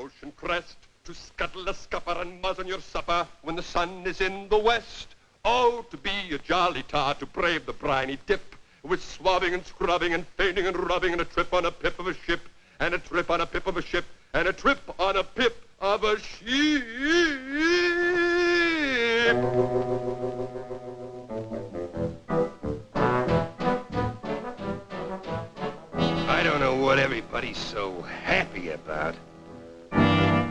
ocean crest, to scuttle a scupper and muzzen your supper when the sun is in the west. Oh, to be a jolly tar, to brave the briny dip, with swabbing and scrubbing and fainting and rubbing, and a trip on a pip of a ship, and a trip on a pip of a ship, and a trip on a pip of a ship. I don't know what everybody's so happy about.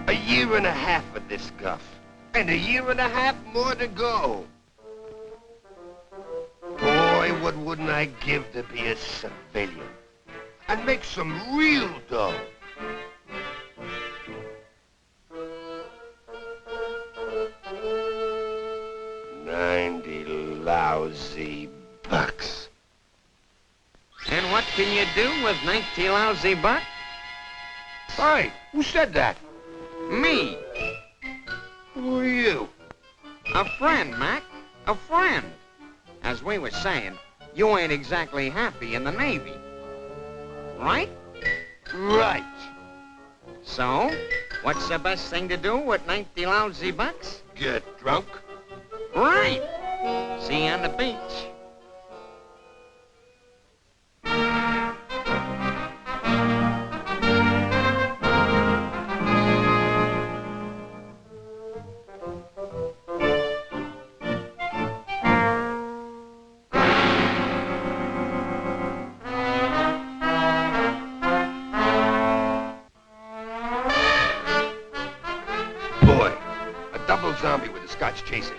A year and a half of this guff, and a year and a half more to go. Boy, what wouldn't I give to be a civilian and make some real dough. $90 lousy bucks. And what can you do with 90 lousy bucks? Hey, who said that? Me. Who are you? A friend, Mac. A friend. As we were saying, you ain't exactly happy in the Navy. Right? Right. So, what's the best thing to do with 90 lousy bucks? Get drunk? Right. See you on the beach. Boy, a double zombie with a Scotch chaser.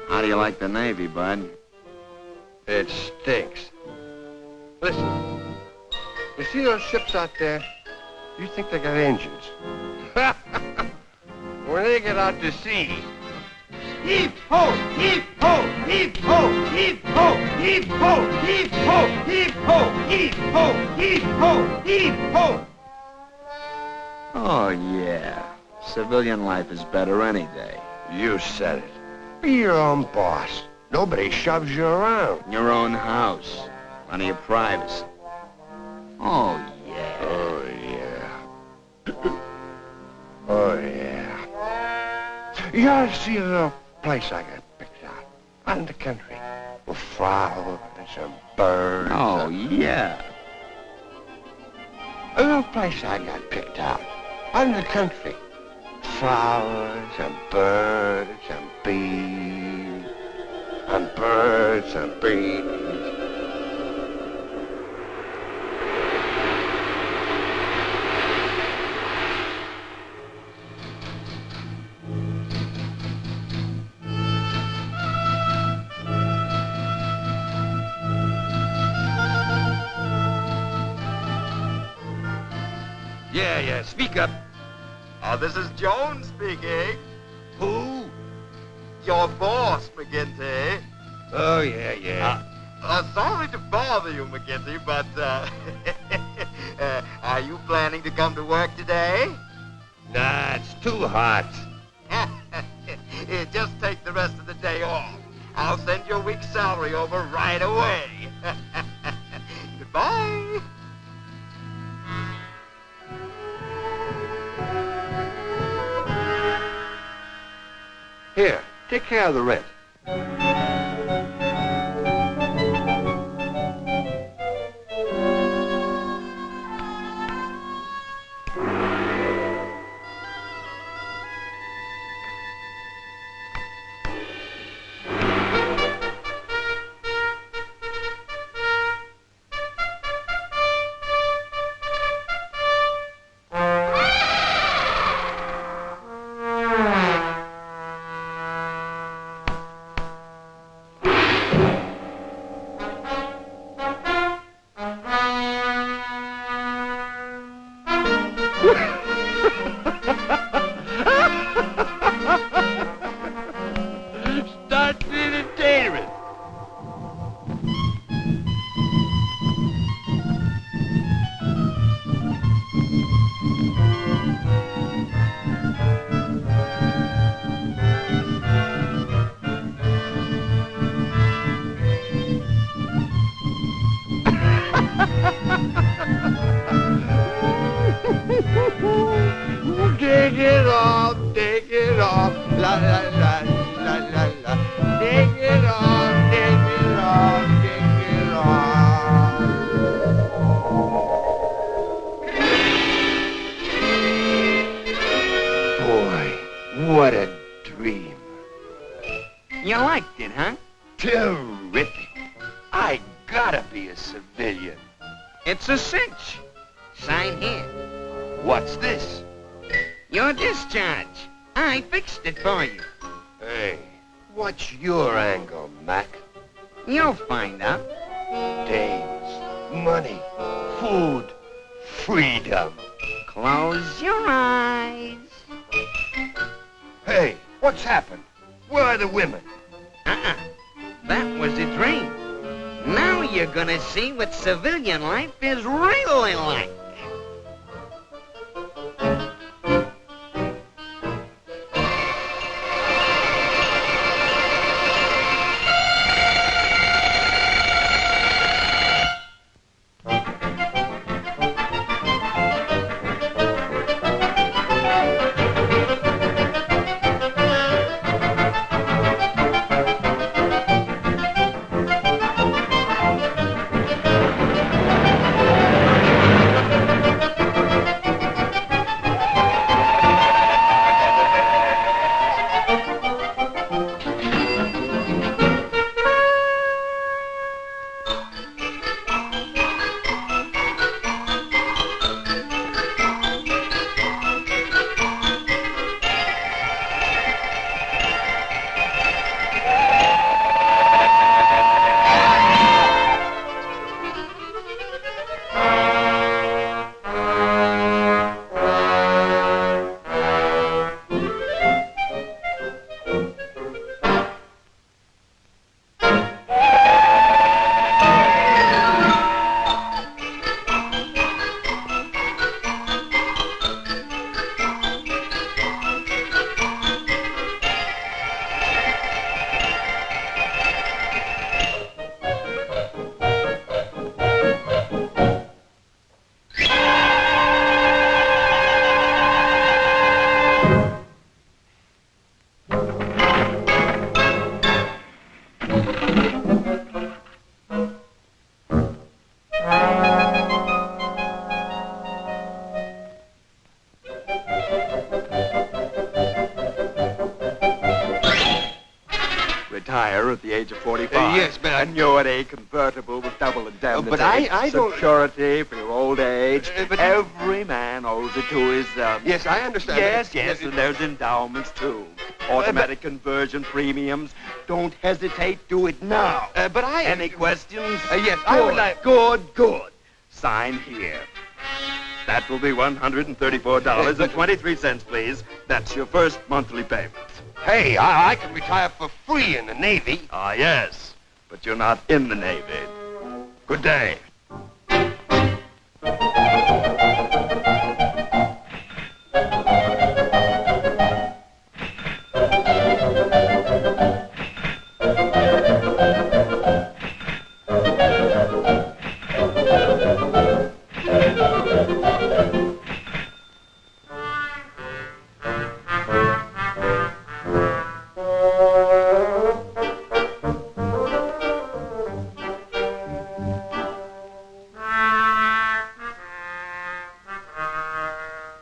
How do you like the Navy, bud? It stinks. Listen, you see those ships out there? You think they got engines. When they get out to sea, heave ho, heave ho, heave ho, heave ho, heave ho, heave ho, heave ho, heave ho, heave ho, heave ho. Oh, yeah. Civilian life is better any day. You said it. Be your own boss. Nobody shoves you around. Your own house. Plenty of privacy. Oh, yeah. Oh, yeah. Oh, yeah. You ought to see a little place I got picked out. Out in the country. With flowers and birds. Oh, yeah. A little place I got picked out. Out in the country. Flowers and birds and bees. And birds and bees. Yeah, speak up. This is Jones speaking. Who? Your boss, McGinty. Oh, yeah. Sorry to bother you, McGinty, but, are you planning to come to work today? Nah, it's too hot. Just take the rest of the day off. I'll send your week's salary over right away. Goodbye. Here, take care of the rent. What a dream. You liked it, huh? Terrific. I gotta be a civilian. It's a cinch. Sign here. What's this? Your discharge. I fixed it for you. Hey, what's your angle, Mac? You'll find out. Dames, money, food, freedom. Close your eyes. Hey, what's happened? Where are the women? That was a dream. Now you're gonna see what civilian life is really like. Retire at the age of 45. Yes, but And you're at a convertible with double indemnity. but I don't... Security for your old age. But- Every man owes it to his... Yes, I understand. Yes, and there's endowments, too. Automatic conversion premiums. Don't hesitate. Do it now. But I... Any questions? yes, I would like... Good. Sign here. That will be $134.23, please. That's your first monthly payment. Hey, I can retire for free in the Navy. Ah, yes. But you're not in the Navy. Good day.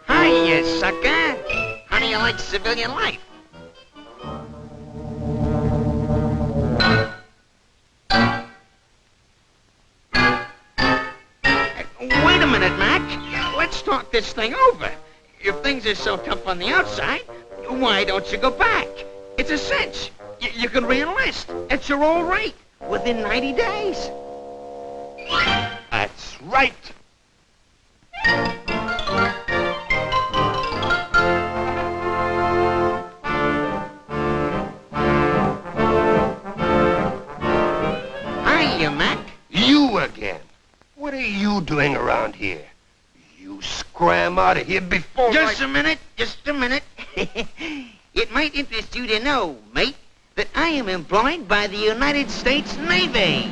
Hiya, sucker. How do you like civilian life? Wait a minute, Mac. Let's talk this thing over. If things are so tough on the outside, why don't you go back? It's a cinch. You can re-enlist at your old rate within 90 days. That's right. Hiya, Mac. You again. What are you doing around here? You scram out of here before Just a minute. It might interest you to know, mate, that I am employed by the United States Navy.